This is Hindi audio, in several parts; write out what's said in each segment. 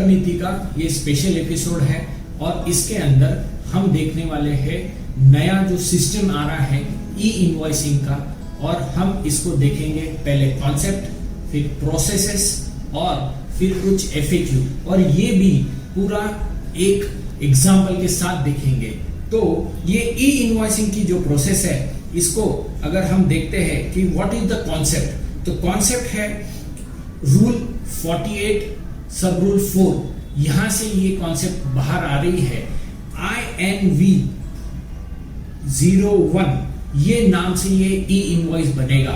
नीति का ये स्पेशल एपिसोड है और इसके अंदर हम देखने वाले हैं नया जो सिस्टम आ रहा है ई इनवॉइसिंग का, और हम इसको देखेंगे पहले कॉन्सेप्ट, फिर प्रोसेसेस और फिर कुछ एफएक्यू, और ये भी पूरा एक एग्जाम्पल के साथ देखेंगे। तो ये ई इनवॉइसिंग की जो प्रोसेस है, इसको अगर हम देखते हैं कि व्हाट इज द कॉन्सेप्ट, तो कॉन्सेप्ट है रूल 48 सब रूल 4। यहां से ये कॉन्सेप्ट बाहर आ रही है। INV 01 ये नाम से ये ई इनवॉइस बनेगा,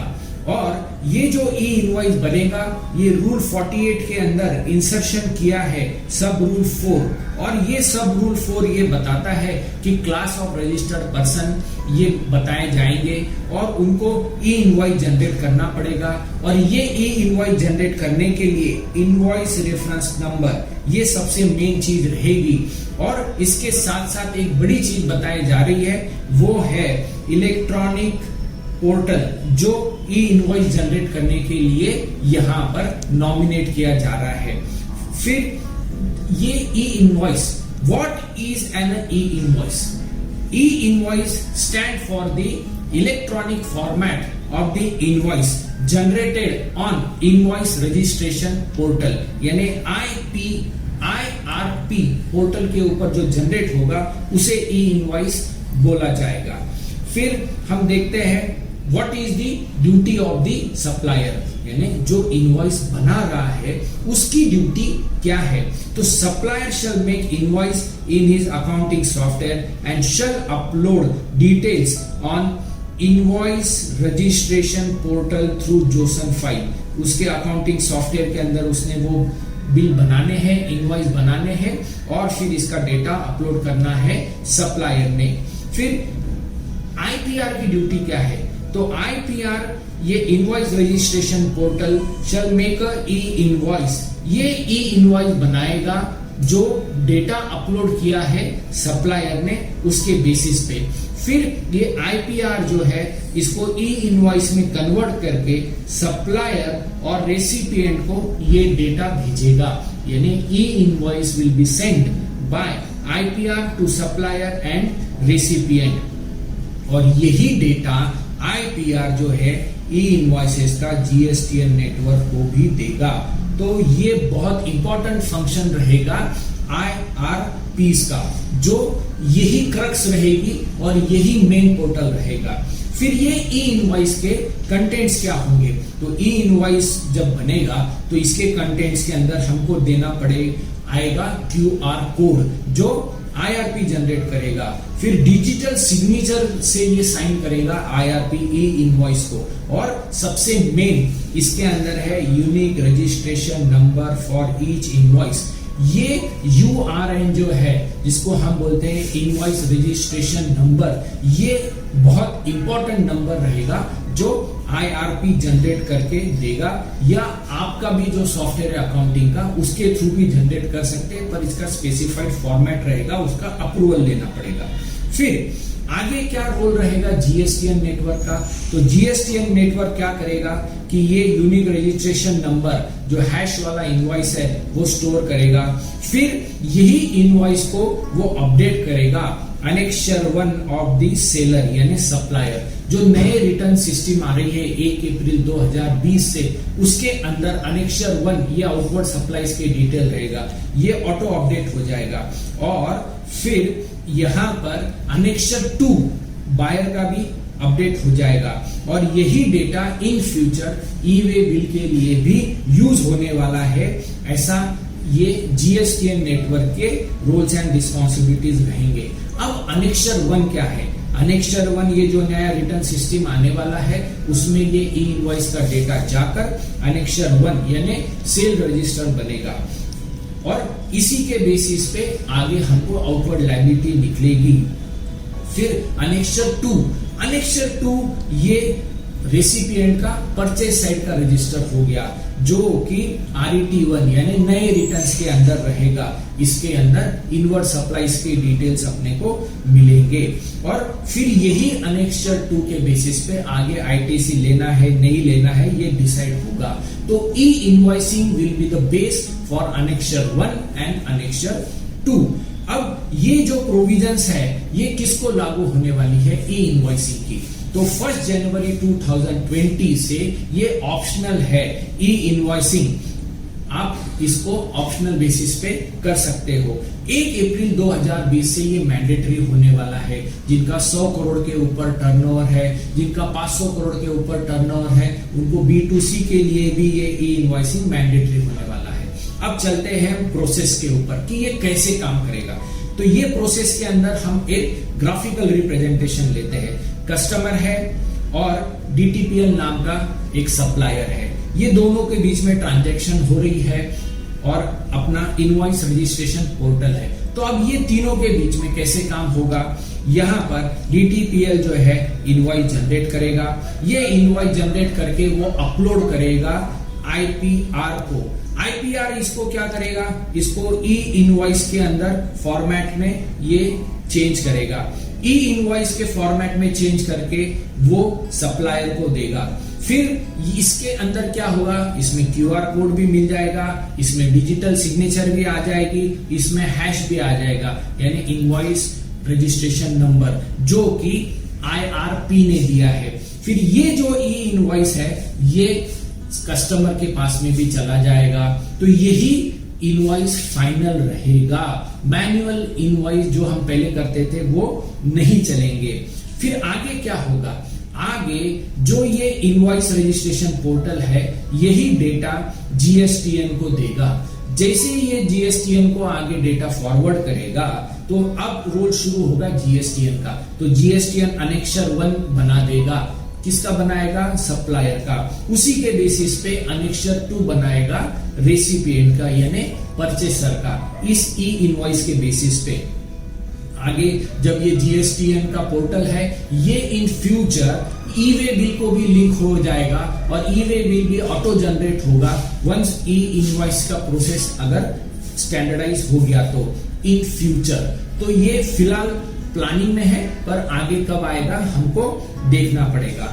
और ये जो ई इनवॉइस बनेगा ये रूल 48 के अंदर इंसर्शन किया है सब रूल 4, और ये सब रूल 4 ये बताता है कि क्लास ऑफ रजिस्टर्ड पर्सन ये बताए जाएंगे और उनको ई इनवॉइस जनरेट करना पड़ेगा। और ये ई इनवॉइस जनरेट करने के लिए इनवॉइस रेफरेंस नंबर ये सबसे मेन चीज रहेगी, और इसके साथ साथ एक बड़ी चीज बताई जा रही है, वो है इलेक्ट्रॉनिक पोर्टल जो ई इनवॉइस जनरेट करने के लिए यहां पर नॉमिनेट किया जा रहा है। फिर ये e invoice, what is an e invoice? E invoice stand for the electronic format of the invoice generated on invoice registration portal, यानी IRP पोर्टल के ऊपर जो जनरेट होगा उसे ई इनवॉइस बोला जाएगा। फिर हम देखते हैं what is the duty of the supplier, यानी जो इनवॉइस बना रहा है उसकी ड्यूटी क्या है। तो supplier shall make invoice in his accounting software and shall upload details on invoice registration portal through Jason file. उसके अकाउंटिंग सॉफ्टवेयर के अंदर उसने वो बिल बनाने हैं, इनवॉइस बनाने हैं, और फिर इसका डेटा अपलोड करना है सप्लायर ने। फिर IPR की ड्यूटी क्या है? तो IPR ये invoice registration portal shell make a E invoice, ये ई इनवॉइस बनाएगा जो डेटा अपलोड किया है सप्लायर ने उसके बेसिस पे। फिर ये IPR जो है इसको ई इनवॉइस में कन्वर्ट करके सप्लायर और रेसिपिएंट को ये डेटा भेजेगा, यानी e invoice will be send by IPR to supplier and recipient, और यही डेटा IPR जो है ई इनवॉइसेस का GSTN नेटवर्क को भी देगा। तो ये बहुत इंपॉर्टेंट फंक्शन रहेगा IRPs का, जो यही क्रक्स रहेगी और यही मेन पोर्टल रहेगा। फिर ये ई इनवॉइस के कंटेंट्स क्या होंगे? तो ई इनवॉइस जब बनेगा तो इसके कंटेंट्स के अंदर हमको देना आएगा QR कोड जो IRP जनरेट करेगा। फिर डिजिटल सिग्नेचर से ये साइन करेगा IRP ई इनवॉइस को, और सबसे मेन इसके अंदर है unique registration number for each invoice. ये URN जो है जिसको हम बोलते हैं इनवॉइस रजिस्ट्रेशन नंबर, ये बहुत इंपॉर्टेंट नंबर रहेगा जो IRP जनरेट करके देगा, या आपका भी जो सॉफ्टवेयर है अकाउंटिंग का उसके थ्रू भी जनरेट कर सकते हैं, पर इसका स्पेसिफाइड फॉर्मेट रहेगा, उसका अप्रूवल लेना पड़ेगा। फिर आगे क्या रोल रहेगा GSTN नेटवर्क का? तो GSTN नेटवर्क क्या करेगा कि ये यूनिक रजिस्ट्रेशन नंबर जो हैश वाला इनवॉइस है वो स्टोर करेगा। फिर यही इनवॉइस को वो अपडेट करेगा अनेक्शर 1 ऑफ द सेलर यानी सप्लायर। जो नए रिटर्न सिस्टम आ रही है 1 अप्रैल 2020 से, उसके अंदर अनेक्शर 1 या आउटवर्ड सप्लाईज के डिटेल रहेगा, ये ऑटो अपडेट हो जाएगा। और फिर यहां पर अनेक्शर 2 बायर का भी अपडेट हो जाएगा, और यही data in future e-way bill के लिए भी यूज होने वाला है। ऐसा ये GSTN नेटवर्क के रोल्स एंड रिस्पॉन्सिबिलिटीज रहेंगे। अब अनेक्शर 1 क्या है? अनेक्शर 1 ये जो नया रिटर्न सिस्टम आने वाला है उसमें ये ई इनवॉइस का डेटा जाकर अनेक्शर 1 यानी सेल रजिस्टर बनेगा, और इसी के बेसिस पे आगे हमको आउटवर्ड लायबिलिटी निकलेगी। फिर अनेक्शर 2 ये रेसिपिएंट का परचेज साइड का रजिस्टर हो गया, जो कि RET1 यानी नए रिटर्न्स के अंदर रहेगा। इसके अंदर इनवर्ड सप्लाईज के डिटेल्स अपने को मिलेंगे और फिर यही अनेक्स्चर 2 के बेसिस पे आगे ITC लेना है नहीं लेना है ये डिसाइड होगा। तो e invoicing will be the base for annexure 1 and annexure 2। अब ये जो प्रोविजंस है ये किसको लागू होने वाली है, ई इनवॉइसिंग की। तो 1 जनवरी 2020 से ये ऑप्शनल है ई इनवॉइसिंग, आप इसको ऑप्शनल बेसिस पे कर सकते हो। 1 अप्रैल 2020 से ये मैंडेटरी होने वाला है। जिनका 100 करोड़ के ऊपर टर्नओवर है, जिनका 500 करोड़ के ऊपर टर्नओवर है, उनको B2C के लिए भी ये ई इनवॉइसिंग मैंडेटरी होने वाला है। अब चलते हैं प्रोसेस के ऊपर कि ये कैसे काम करेगा। तो ये प्रोसेस के अंदर हम एक ग्राफिकल रिप्रेजेंटेशन लेते हैं। कस्टमर है और DTPL नाम का एक सप्लायर है, ये दोनों के बीच में ट्रांजैक्शन हो रही है और अपना इनवॉइस रजिस्ट्रेशन पोर्टल है। तो अब ये तीनों के बीच में कैसे काम होगा, यहाँ पर DTPL जो है इनवॉइस जनरेट करेगा, ये इनवॉइस जनरेट करके वो अपलोड करेगा IPR को। IPR इसको क्या करेगा, इसको ई इनवॉइस के अंदर फॉर्मेट में ये चेंज करेगा। ई इनवॉइस के फॉर्मेट में चेंज करके वो सप्लायर को देगा। फिर इसके अंदर क्या होगा, इसमें QR कोड भी मिल जाएगा, इसमें डिजिटल सिग्नेचर भी आ जाएगी, इसमें हैश भी आ जाएगा, यानी इनवॉइस रजिस्ट्रेशन नंबर जो कि IRP ने दिया है। फिर ये जो ई इनवॉइस है ये कस्टमर के पास में भी चला जाएगा। तो यही इनवॉइस फाइनल रहेगा। मैन्युअल इनवॉइस जो हम पहले करते थे वो नहीं चलेंगे। फिर आगे क्या होगा, आगे जो ये इनवॉइस रजिस्ट्रेशन पोर्टल है यही डेटा GSTN को देगा। जैसे ये GSTN को आगे डेटा फॉरवर्ड करेगा तो अब रोल शुरू होगा GSTN का। तो GSTN अनेक्स्चर 1 बना देगा। किसका बनाएगा, सप्लायर का। उसी के बेसिस पे अनेक्स्चर 2 बनाएगा रेसिपिएंट का यानी परचेसर का। इस ई इनवॉइस के बेसिस पे आगे जब ये GSTN का पोर्टल है ये इन फ्यूचर ई-वे बिल को भी लिंक हो जाएगा और ई-वे बिल भी ऑटो जनरेट होगा वंस ई इनवॉइस का प्रोसेस अगर स्टैंडर्डाइज हो गया तो इन फ्यूचर। तो ये फिलहाल प्लानिंग में है पर आगे कब आएगा हमको देखना पड़ेगा।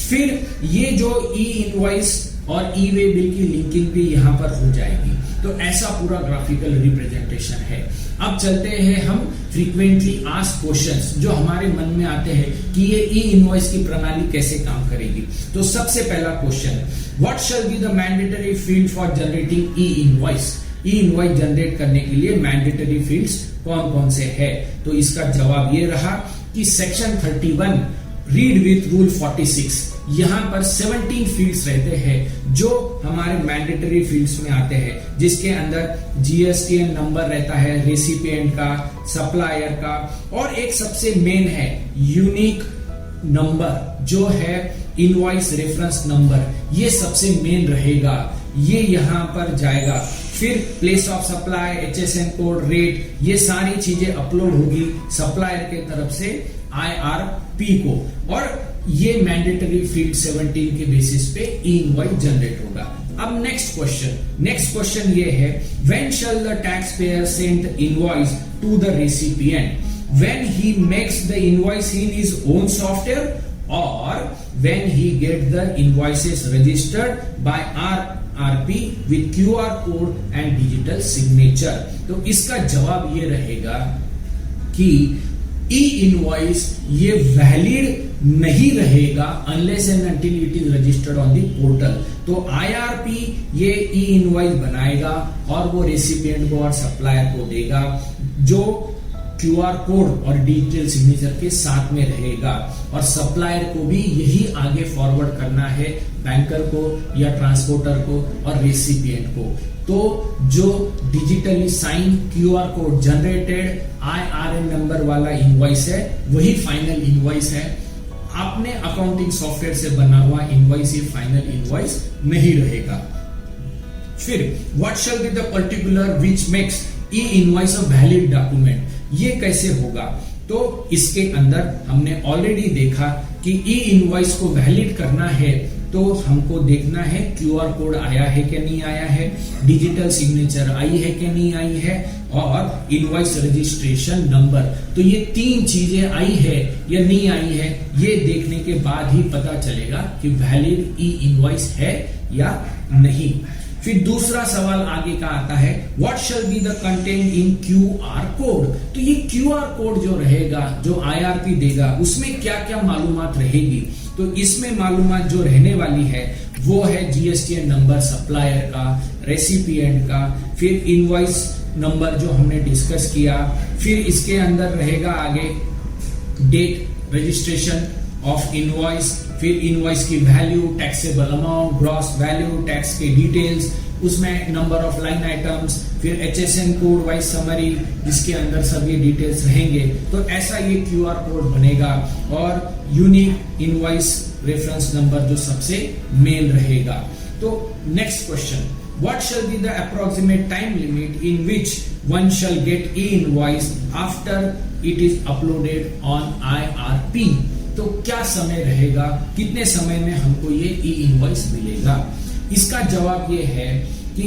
फिर ये जो ई इनवॉइस और ई-वे बिल की लिंकिंग भी यहां पर हो जाएगी। तो ऐसा पूरा ग्राफिकल रिप्रेजेंटेशन है। अब चलते हैं हम फ्रीक्वेंटली आस्क्ड क्वेश्चंस जो हमारे मन में आते हैं कि ये ई इनवॉइस की प्रणाली कैसे काम करेगी। तो सबसे पहला question, what shall be the mandatory field for generating E invoice. E invoice generate करने के लिए मैंडेटरी फील्ड्स कौन कौन से है। तो इसका जवाब ये रहा कि सेक्शन 31 रीड विथ रूल 46 यहां पर 17 फील्ड्स रहते हैं जो हमारे मैंडेटरी फील्ड्स में आते हैं, जिसके अंदर GSTN नंबर रहता है रेसिपिएंट का, सप्लायर का, और एक सबसे मेन है यूनिक नंबर जो है इनवॉइस रेफरेंस नंबर। ये सबसे मेन रहेगा, ये यहां पर जाएगा। फिर place of supply, HSN code, rate, ये सारी चीजें अपलोड होगी सप्लायर के तरफ से IRP को, और ये मैंडेटरी फील्ड 17 के बेसिस पे इनवॉइस जनरेट होगा। अब नेक्स्ट क्वेश्चन ये है, when shall the tax payer send the invoice to the recipient, when he makes the invoice in his own software और when he get the invoices registered by RRP with QR code and digital signature. तो इसका जवाब ये रहेगा कि ई इनवॉइस ये वैलिड नहीं रहेगा unless and until it is registered on the portal. तो IRP ये ई इनवॉइस बनाएगा और वो रेसिपिएंट को और सप्लायर को देगा, जो QR कोड और डिजिटल सिग्नेचर के साथ में रहेगा, और सप्लायर को भी यही आगे फॉरवर्ड करना है बैंकर को या ट्रांसपोर्टर को और रेसिपिएंट को। तो जो digitally sign QR code generated IRN number वाला इनवॉइस है वही फाइनल इनवॉइस है। आपने अकाउंटिंग सॉफ्टवेयर से बना हुआ इनवॉइस ये फाइनल इनवॉइस नहीं रहेगा। फिर what shall be the particular which makes E invoice a valid document. ये कैसे होगा, तो इसके अंदर हमने ऑलरेडी देखा कि ई इनवॉइस को वैलिड करना है तो हमको देखना है क्यूआर कोड आया है कि नहीं आया है, डिजिटल सिग्नेचर आई है कि नहीं आई है, और इनवॉइस रजिस्ट्रेशन नंबर। तो ये 3 चीजें आई है या नहीं आई है, ये देखने के बाद ही पता चलेगा कि वैलिड ई इनवॉइस है या नहीं। फिर दूसरा सवाल आगे का आता है, what shall be the content in QR code. तो ये क्यूआर कोड जो रहेगा, जो आईआरपी देगा, उसमें क्या क्या मालूमात रहेगी। तो इसमें मालूमात जो रहने वाली है वो है जीएसटीएन नंबर सप्लायर का, रेसिपिएंट का, फिर इनवॉइस नंबर जो हमने डिस्कस किया, फिर इसके अंदर रहेगा आगे डेट रजिस्ट्रेशन ऑफ इनवॉइस, फिर इनवॉइस की value, taxable amount, gross value, tax के डिटेल्स, उसमें नंबर ऑफ लाइन आइटम्स, फिर HSN कोड वाइज समरी जिसके अंदर सब ये डिटेल्स रहेंगे। तो ऐसा ये क्यूआर कोड बनेगा और यूनिक इनवॉइस रेफरेंस नंबर जो सबसे मेन रहेगा। तो next question, what shall be the approximate time limit in which one shall gate E invoice after it is uploaded on IRP। तो क्या समय रहेगा, कितने समय में हमको ये ई इनवॉइस मिलेगा। इसका जवाब ये है कि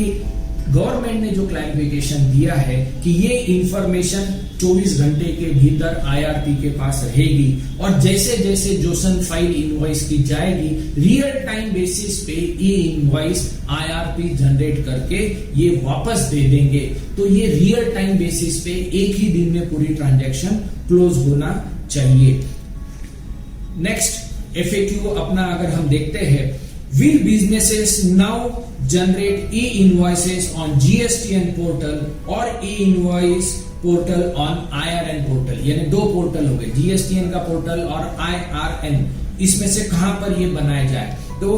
गवर्नमेंट ने जो क्लैरिफिकेशन दिया है कि ये इंफॉर्मेशन 24 घंटे के भीतर IRP के पास रहेगी और जैसे जैसे जोसन फाइल इनवॉइस की जाएगी, रियल टाइम बेसिस पे ई इनवॉइस IRP जनरेट करके ये वापस दे देंगे। तो ये रियल टाइम बेसिस पे एक ही दिन में पूरी ट्रांजैक्शन क्लोज होना चाहिए। नेक्स्ट FAQ अपना अगर हम देखते हैं, will businesses now generate e-invoices on GSTN portal or e-invoice portal on IRN portal। यानी 2 पोर्टल हो गए, GSTN का पोर्टल और IRN। इसमें से कहां पर ये बनाया जाए। तो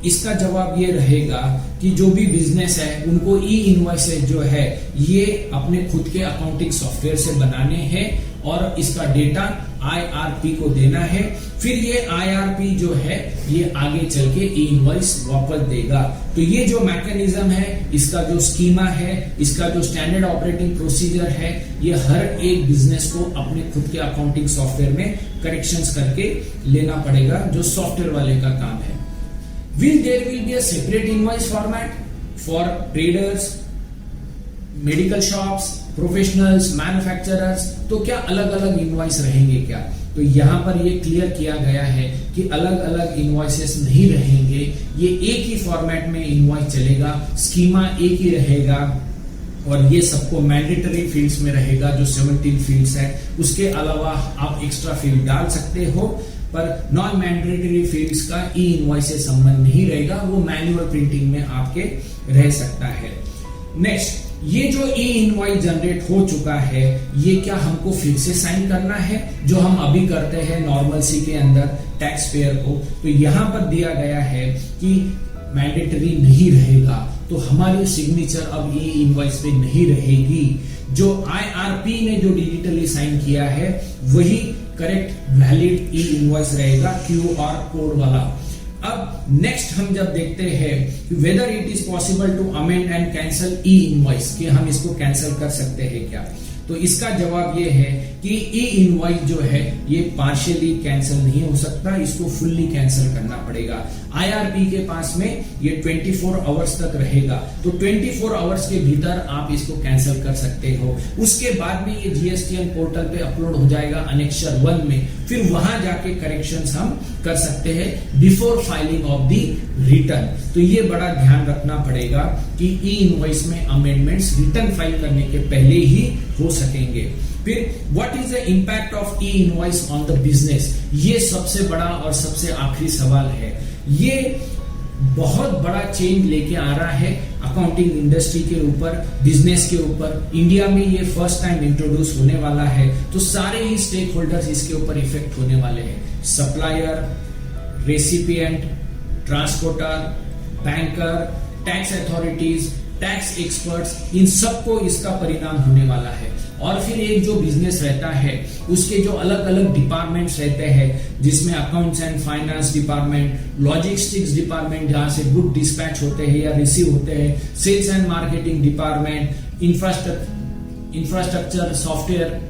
इसका जवाब ये रहेगा कि जो भी बिजनेस है उनको ई इनवॉइसेस जो है ये अपने खुद के अकाउंटिंग सॉफ्टवेयर से बनाने हैं और इसका डेटा IRP को देना है। फिर ये IRP जो है ये आगे चल के ई इनवॉइस वापस देगा। तो ये जो मैकेनिज्म है, इसका जो स्कीमा है, इसका जो स्टैंडर्ड ऑपरेटिंग प्रोसीजर है, ये हर एक बिजनेस को अपने खुद के अकाउंटिंग सॉफ्टवेयर में करेक्शंस करके लेना पड़ेगा, जो सॉफ्टवेयर वाले का काम है। There will be a separate invoice format for traders, medical shops, professionals, manufacturers. तो क्या अलग अलग इनवॉइस रहेंगे क्या। तो यहाँ पर ये क्लियर किया गया है कि अलग अलग इनवॉइसेस नहीं रहेंगे, ये एक ही फॉर्मेट में इनवॉइस चलेगा, स्कीमा एक ही रहेगा और ये सबको मैंडेटरी फील्ड्स में रहेगा जो 17 फील्ड्स है। उसके अलावा आप एक्स्ट्रा फील्ड डाल सकते हो, पर नॉन मैंडेटरी फील्ड्स का ई इनवॉइस से संबंध नहीं रहेगा, वो मैनुअल प्रिंटिंग में आपके रह सकता है। नेक्स्ट, ये जो ई इनवॉइस जनरेट हो चुका है, ये क्या हमको फिर से साइन करना है जो हम अभी करते हैं नॉर्मल सी के अंदर टैक्स पेयर को। तो यहां पर दिया गया है कि मैंडेटरी नहीं रहेगा, तो हमारी सिग्नेचर अब ई इनवॉइस पे नहीं रहेगी। जो IRP ने जो डिजिटली साइन किया है वही करेक्ट वैलिड ई इनवॉइस रहेगा, QR कोड वाला। अब नेक्स्ट हम जब देखते हैं कि whether it is possible to amend and cancel e invoice, कि हम इसको कैंसिल कर सकते हैं क्या। तो इसका जवाब ये है कि ई इनवॉइस जो है ये पार्शियली कैंसिल नहीं हो सकता, इसको फुल्ली कैंसिल करना पड़ेगा। IRP के पास में ये 24 आवर्स तक रहेगा, तो 24 आवर्स के भीतर आप इसको कैंसिल कर सकते हो। उसके बाद में ये GSTN पोर्टल पे अपलोड हो जाएगा अनेक्शर 1 में, फिर वहां जाके करेक्शंस हम कर सकते हैं before filing of the return. तो ये बड़ा ध्यान रखना पड़ेगा कि ई इनवॉइस में अमेंडमेंट्स रिटर्न फाइल करने के पहले ही हो सकेंगे। फिर what is the impact of e invoice on the business, ये सबसे बड़ा और सबसे आखिरी सवाल है। ये बहुत बड़ा चेंज लेके आ रहा है अकाउंटिंग इंडस्ट्री के ऊपर, बिजनेस के ऊपर। इंडिया में ये फर्स्ट टाइम इंट्रोड्यूस होने वाला है, तो सारे ही स्टेक होल्डर्स इसके ऊपर इफेक्ट होने वाले हैं। Supplier, recipient, transporter, banker, tax authorities, tax experts, इन सबको इसका परिणाम होने वाला है। और फिर एक जो बिजनेस रहता है उसके जो अलग अलग डिपार्टमेंट्स रहते हैं, जिसमें accounts and finance department, logistics department जहां से गुड डिस्पैच होते हैं या रिसीव होते हैं, sales and marketing department, infrastructure software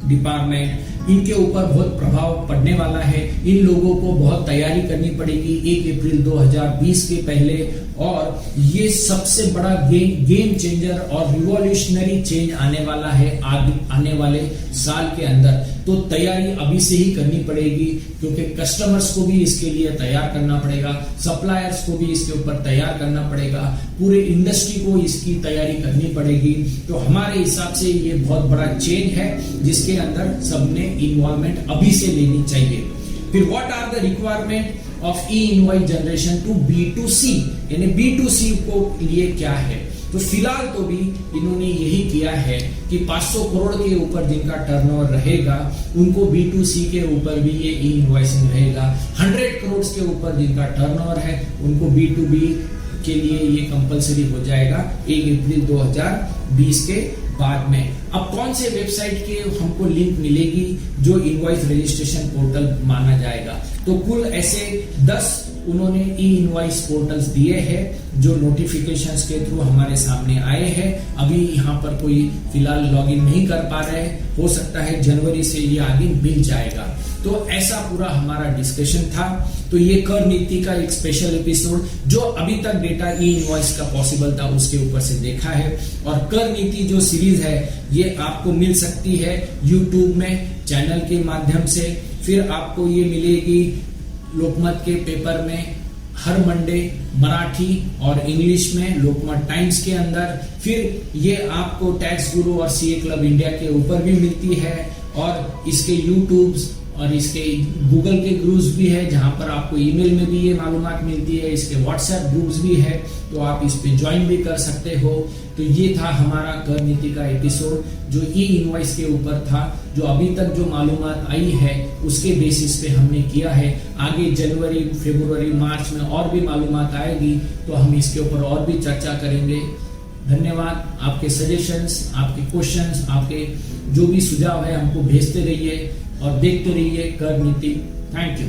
department, इनके ऊपर बहुत प्रभाव पड़ने वाला है। इन लोगों को बहुत तैयारी करनी पड़ेगी 1 अप्रैल 2020 के पहले, और ये सबसे बड़ा गेम चेंजर और रिवॉल्यूशनरी चेंज आने वाला है आने वाले साल के अंदर। तो तैयारी अभी से ही करनी पड़ेगी, क्योंकि कस्टमर्स को भी इसके लिए तैयार करना पड़ेगा, सप्लायर्स को भी इसके ऊपर तैयार करना पड़ेगा, पूरे इंडस्ट्री को इसकी तैयारी करनी पड़ेगी। तो हमारे हिसाब से ये बहुत बड़ा चेंज है जिसके अंदर सबने इन्वॉल्वमेंट अभी से लेनी चाहिए। फिर what are the requirement of e invoice generation to B2C, यानी B2C को लिए क्या है। तो फिलहाल तो भी इन्होंने यही किया है कि 500 करोड़ के ऊपर जिनका टर्नओवर रहेगा उनको B2C के ऊपर भी ये ई इनवॉइसिंग रहेगा। 100 करोड़ के ऊपर जिनका टर्नओवर है उनको B2B के लिए ये कंपलसरी हो जाएगा 1 अप्रैल 2020 के बाद में। अब कौन से वेबसाइट के हमको लिंक मिलेगी जो इनवॉइस रजिस्ट्रेशन पोर्टल माना जाएगा। तो कुल ऐसे 10 उन्होंने ई इनवॉइस पोर्टल्स दिए हैं जो नोटिफिकेशंस के थ्रू हमारे सामने आए हैं। अभी यहाँ पर कोई फिलहाल लॉगिन नहीं कर पा रहे, हो सकता है जनवरी से ये आगे मिल जाएगा। तो ऐसा पूरा हमारा डिस्कशन था। तो ये कर नीति का एक स्पेशल एपिसोड जो अभी तक डेटा ई इनवॉइस का पॉसिबल था उसके ऊपर से देखा है। और कर नीति जो सीरीज है ये आपको मिल सकती है यूट्यूब में चैनल के माध्यम से। फिर आपको ये मिलेगी लोकमत के पेपर में हर मंडे मराठी और इंग्लिश में लोकमत टाइम्स के अंदर। फिर ये आपको टैक्स गुरु और सीए क्लब इंडिया के ऊपर भी मिलती है, और इसके यूट्यूब और इसके गूगल के ग्रुप्स भी है जहां पर आपको ईमेल में भी ये मालूमात मिलती है। इसके व्हाट्सएप ग्रुप्स भी है, तो आप इस पे ज्वाइन भी कर सकते हो। तो ये था हमारा कर नीति का एपिसोड जो ई इनवॉइस के ऊपर था, जो अभी तक जो मालूमात आई है उसके बेसिस पे हमने किया है। आगे जनवरी, फरवरी, मार्च में और भी मालूमात आएगी तो हम इसके ऊपर और भी चर्चा करेंगे। धन्यवाद। आपके सजेशंस, आपके क्वेश्चंस, आपके जो भी सुझाव है हमको भेजते रहिए और देखते रहिए कर नीति। Thank you.